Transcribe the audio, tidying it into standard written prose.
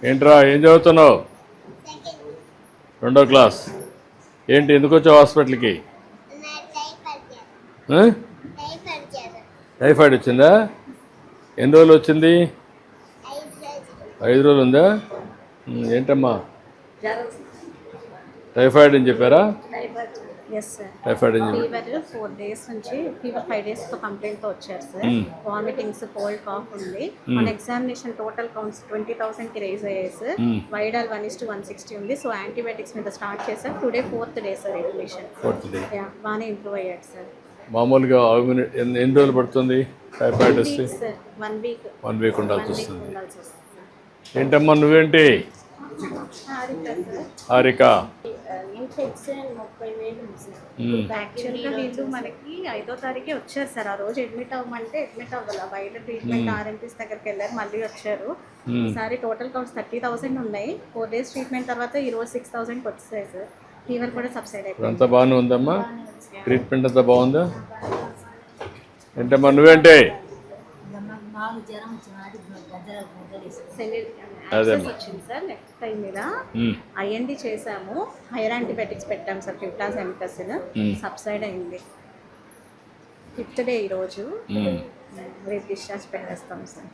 ఏంట్రా ఏం చదువుతున్నావు? రెండో క్లాస్. ఏంటి ఎందుకు వచ్చావు హాస్పిటల్కి? టైఫాయిడ్ వచ్చిందా? ఎన్ని రోజులు వచ్చింది? 5 రోజులు ఉందా? ఏంటమ్మా టైఫాయిడ్ అని చెప్పారా? టైఫాయిడ్ అని చెప్పి ఫీవర్ 4 days నుంచి ఫీవర్ 5 days కంప్లైంట్తో వచ్చారు సార్. వామిటింగ్స్, కోల్డ్, కాఫ్ ఉంది. మన ఎగ్జామినేషన్ టోటల్ కౌంట్స్ 20,000కి రేజ్ అయ్యాయి సార్. వైడాల్ 1:160 ఉంది. సో యాంటీబయాటిక్స్ మీద స్టార్ట్ చేశారు. Today 4th day sir admission. 4th day బాగానే ఇంప్రూవ్ అయ్యాడు సార్. మామూలుగా ఎన్ని రోజులు పడుతుంది టైఫాయిడ్ వస్తే? 1 week ఉండాల్సి వస్తుంది. ఏంటమ్మా నువ్వేంటి? హారిక. ఇన్ఫెక్షన్ 30,000 ఉంది సార్. యాక్చువల్గా వీళ్ళు మనకి 5వ తారీఖే వచ్చారు సార్. ఆ రోజు అడ్మిట్ అవ్వమంటే అడ్మిట్ అవ్వాలి. బయట ట్రీట్మెంట్ ఆర్ఎంపీస్ దగ్గరికి వెళ్ళారు, మళ్ళీ వచ్చారు. ఈసారి టోటల్ కౌంట్స్ 30,000 ఉన్నాయి. 4 days ట్రీట్మెంట్ తర్వాత ఈరోజు 6,000కి వచ్చాయి సార్. ఫీవర్ కూడా సబ్సైడ్ అయిపోయింది. అంతా బాగానే ఉందమ్మా? ట్రీట్మెంట్ అంతా బాగుందా? ఏంటమ్మా నువ్వేంటి? వచ్చింది సార్. నెక్స్ట్ టైం మీద ఐఎన్డి చేసాము. హైయర్ యాంటీబయాటిక్స్ పెట్టాము సార్. ఫిఫ్టాజెమికసిన్ సబ్సైడ్ అయింది. 5th day ఈరోజు. రేపు డిశ్చార్జ్ పెట్టేస్తాం సార్.